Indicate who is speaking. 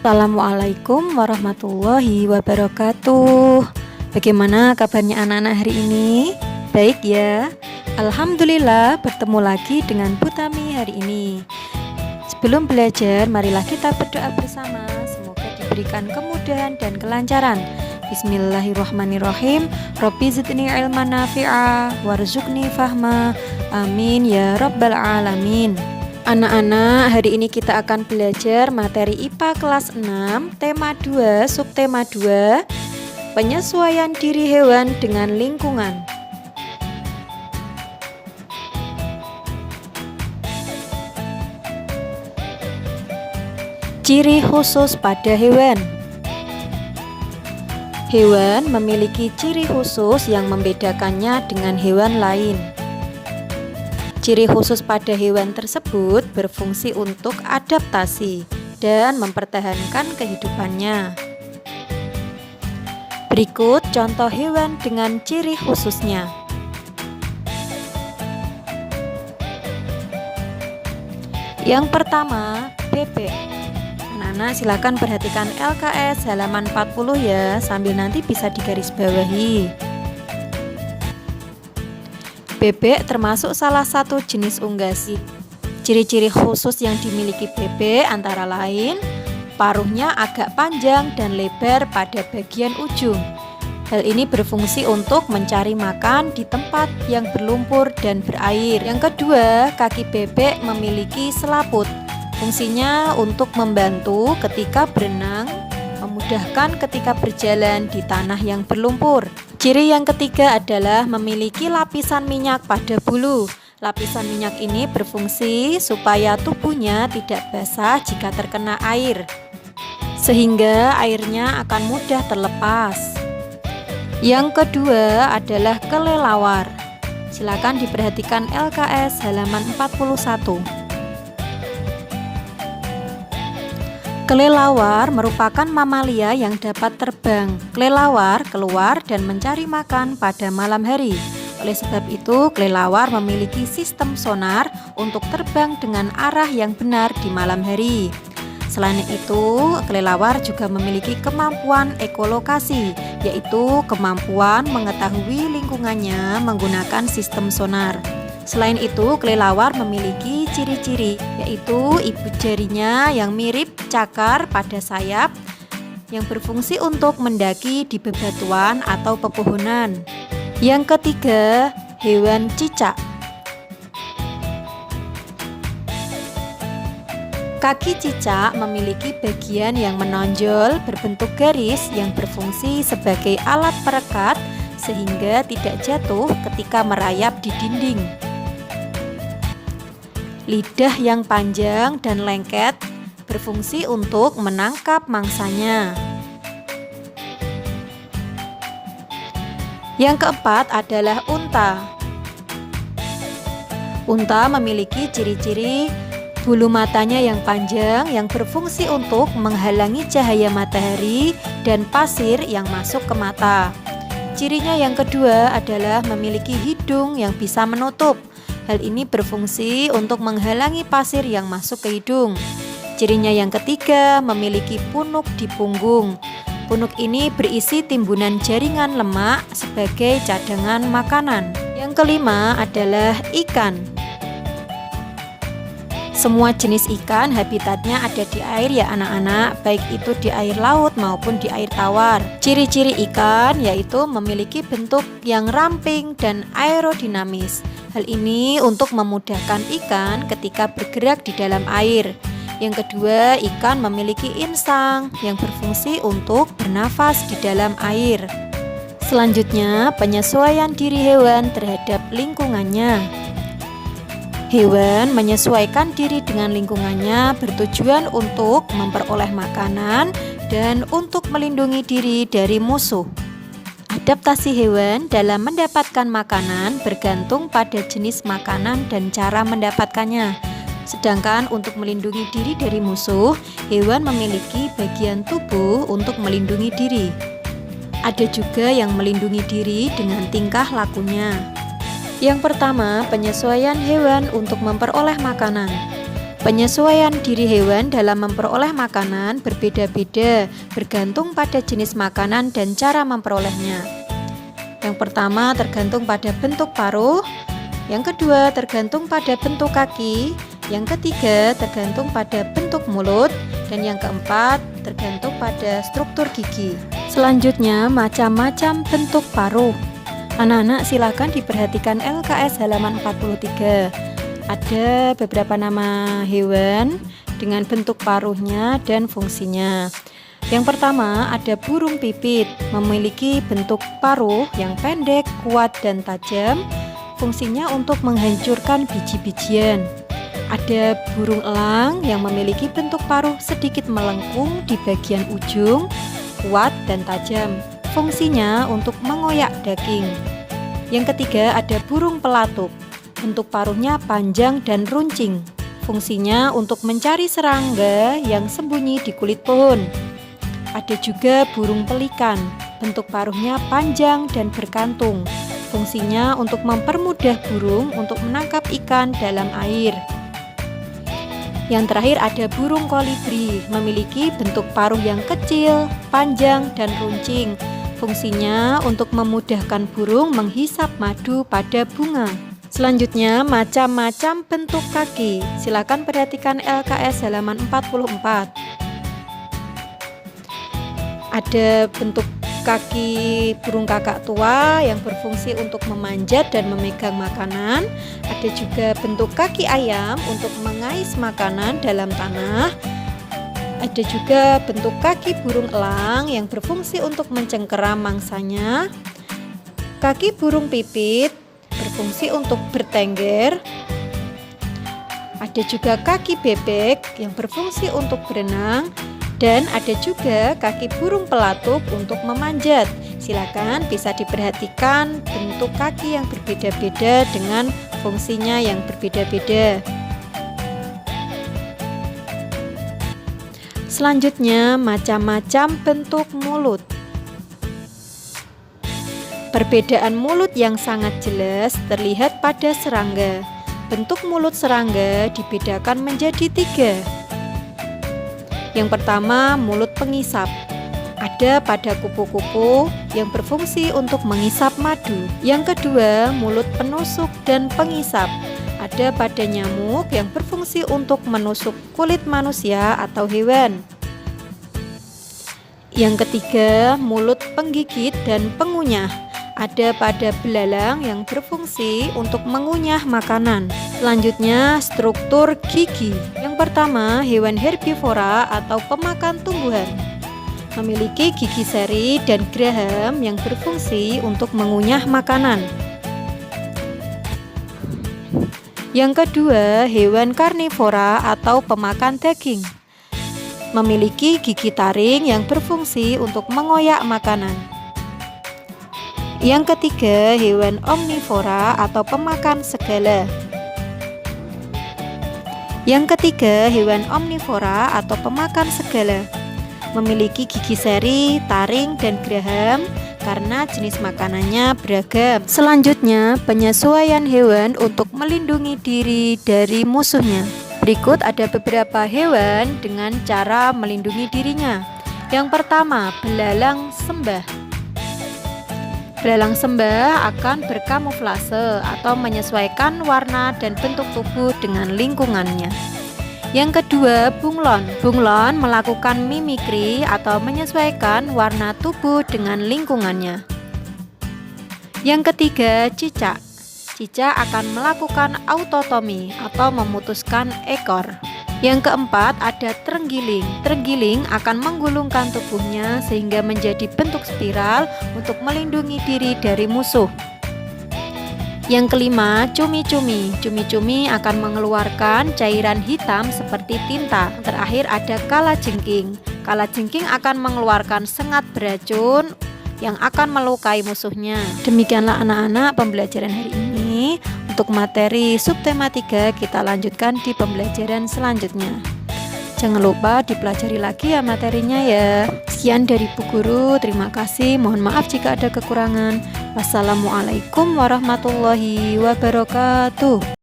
Speaker 1: Assalamualaikum warahmatullahi wabarakatuh. Bagaimana kabarnya anak-anak hari ini? Baik ya. Alhamdulillah bertemu lagi dengan Bu Tami hari ini. Sebelum belajar, marilah kita berdoa bersama. Semoga diberikan kemudahan dan kelancaran. Bismillahirrahmanirrahim. Rabbi zidni ilman nafi'a warzuqni fahma. Amin ya rabbal alamin. Anak-anak, hari ini kita akan belajar materi IPA kelas 6, tema 2, subtema 2, penyesuaian diri hewan dengan lingkungan. Ciri khusus pada hewan. Hewan memiliki ciri khusus yang membedakannya dengan hewan lain. Ciri khusus pada hewan tersebut berfungsi untuk adaptasi dan mempertahankan kehidupannya. Berikut contoh hewan dengan ciri khususnya. Yang pertama, bebek. Anak-anak silakan perhatikan LKS halaman 40 ya, sambil nanti bisa digarisbawahi. Bebek termasuk salah satu jenis unggas. Ciri-ciri khusus yang dimiliki bebek antara lain, paruhnya agak panjang dan lebar pada bagian ujung. Hal ini berfungsi untuk mencari makan di tempat yang berlumpur dan berair. Yang kedua, kaki bebek memiliki selaput. Fungsinya untuk membantu ketika berenang, memudahkan ketika berjalan di tanah yang berlumpur. Ciri yang ketiga adalah memiliki lapisan minyak pada bulu. Lapisan minyak ini berfungsi supaya tubuhnya tidak basah jika terkena air, sehingga airnya akan mudah terlepas. Yang kedua adalah kelelawar. Silakan diperhatikan LKS halaman 41. Kelelawar merupakan mamalia yang dapat terbang. Kelelawar keluar dan mencari makan pada malam hari. Oleh sebab itu, kelelawar memiliki sistem sonar untuk terbang dengan arah yang benar di malam hari. Selain itu, kelelawar juga memiliki kemampuan ekolokasi, yaitu kemampuan mengetahui lingkungannya menggunakan sistem sonar. Selain itu, kelelawar memiliki ciri-ciri, yaitu ibu jarinya yang mirip cakar pada sayap yang berfungsi untuk mendaki di bebatuan atau pepohonan. Yang ketiga, hewan cicak. Kaki cicak memiliki bagian yang menonjol berbentuk garis yang berfungsi sebagai alat perekat sehingga tidak jatuh ketika merayap di dinding. Lidah yang panjang dan lengket berfungsi untuk menangkap mangsanya. Yang keempat adalah unta. Unta memiliki ciri-ciri bulu matanya yang panjang yang berfungsi untuk menghalangi cahaya matahari dan pasir yang masuk ke mata. Cirinya yang kedua adalah memiliki hidung yang bisa menutup. Hal ini berfungsi untuk menghalangi pasir yang masuk ke hidung. Cirinya yang ketiga, memiliki punuk di punggung. Punuk ini berisi timbunan jaringan lemak sebagai cadangan makanan. Yang kelima adalah ikan. Semua jenis ikan habitatnya ada di air ya anak-anak, baik itu di air laut maupun di air tawar. Ciri-ciri ikan yaitu memiliki bentuk yang ramping dan aerodinamis. Hal ini untuk memudahkan ikan ketika bergerak di dalam air. Yang kedua, ikan memiliki insang yang berfungsi untuk bernafas di dalam air. Selanjutnya, penyesuaian diri hewan terhadap lingkungannya. Hewan menyesuaikan diri dengan lingkungannya bertujuan untuk memperoleh makanan dan untuk melindungi diri dari musuh. Adaptasi hewan dalam mendapatkan makanan bergantung pada jenis makanan dan cara mendapatkannya. Sedangkan untuk melindungi diri dari musuh, hewan memiliki bagian tubuh untuk melindungi diri. Ada juga yang melindungi diri dengan tingkah lakunya. Yang pertama, penyesuaian hewan untuk memperoleh makanan. Penyesuaian diri hewan dalam memperoleh makanan berbeda-beda bergantung pada jenis makanan dan cara memperolehnya. Yang pertama tergantung pada bentuk paruh, yang kedua tergantung pada bentuk kaki, yang ketiga tergantung pada bentuk mulut, dan yang keempat tergantung pada struktur gigi. Selanjutnya, macam-macam bentuk paruh. Anak-anak silakan diperhatikan LKS halaman 43. Ada beberapa nama hewan dengan bentuk paruhnya dan fungsinya. Yang pertama ada burung pipit, memiliki bentuk paruh yang pendek, kuat, dan tajam. Fungsinya untuk menghancurkan biji-bijian. Ada burung elang yang memiliki bentuk paruh sedikit melengkung di bagian ujung, kuat dan tajam. Fungsinya untuk mengoyak daging. Yang ketiga ada burung pelatuk. Bentuk paruhnya panjang dan runcing. Fungsinya untuk mencari serangga yang sembunyi di kulit pohon. Ada juga burung pelikan. Bentuk paruhnya panjang dan berkantung. Fungsinya untuk mempermudah burung untuk menangkap ikan dalam air. Yang terakhir ada burung kolibri, memiliki bentuk paruh yang kecil, panjang, dan runcing. Fungsinya untuk memudahkan burung menghisap madu pada bunga. Selanjutnya, macam-macam bentuk kaki. Silakan perhatikan LKS halaman 44. Ada bentuk kaki burung kakak tua yang berfungsi untuk memanjat dan memegang makanan. Ada juga bentuk kaki ayam untuk mengais makanan dalam tanah. Ada juga bentuk kaki burung elang yang berfungsi untuk mencengkeram mangsanya. Kaki burung pipit berfungsi untuk bertengger. Ada juga kaki bebek yang berfungsi untuk berenang. Dan ada juga kaki burung pelatuk untuk memanjat. Silakan bisa diperhatikan bentuk kaki yang berbeda-beda dengan fungsinya yang berbeda-beda. Selanjutnya, macam-macam bentuk mulut. Perbedaan mulut yang sangat jelas terlihat pada serangga. Bentuk mulut serangga dibedakan menjadi 3. Yang pertama, mulut pengisap. Ada pada kupu-kupu yang berfungsi untuk mengisap madu. Yang kedua, mulut penusuk dan pengisap. Ada pada nyamuk yang berfungsi untuk menusuk kulit manusia atau hewan. Yang ketiga, mulut penggigit dan pengunyah. Ada pada belalang yang berfungsi untuk mengunyah makanan. Selanjutnya, struktur gigi. Yang pertama, hewan herbivora atau pemakan tumbuhan. Memiliki gigi seri dan geraham yang berfungsi untuk mengunyah makanan. Yang kedua, hewan karnivora atau pemakan daging. Memiliki gigi taring yang berfungsi untuk mengoyak makanan. Yang ketiga, hewan omnivora atau pemakan segala. Yang ketiga, hewan omnivora atau pemakan segala. Memiliki gigi seri, taring, dan geraham karena jenis makanannya beragam. Selanjutnya, penyesuaian hewan untuk melindungi diri dari musuhnya. Berikut ada beberapa hewan dengan cara melindungi dirinya. Yang pertama, belalang sembah. Belalang sembah akan berkamuflase atau menyesuaikan warna dan bentuk tubuh dengan lingkungannya. Yang kedua, bunglon. Bunglon melakukan mimikri atau menyesuaikan warna tubuh dengan lingkungannya. Yang ketiga, cicak. Cicak akan melakukan autotomi atau memutuskan ekor. Yang keempat ada terenggiling. Terenggiling akan menggulungkan tubuhnya sehingga menjadi bentuk spiral untuk melindungi diri dari musuh. Yang kelima, cumi-cumi. Cumi-cumi akan mengeluarkan cairan hitam seperti tinta. Terakhir ada kalajengking. Kalajengking akan mengeluarkan sengat beracun yang akan melukai musuhnya. Demikianlah anak-anak pembelajaran hari ini. Untuk materi subtema 3 kita lanjutkan di pembelajaran selanjutnya. Jangan lupa dipelajari lagi ya materinya ya. Sekian dari Bu Guru, terima kasih. Mohon maaf jika ada kekurangan. Wassalamualaikum warahmatullahi wabarakatuh.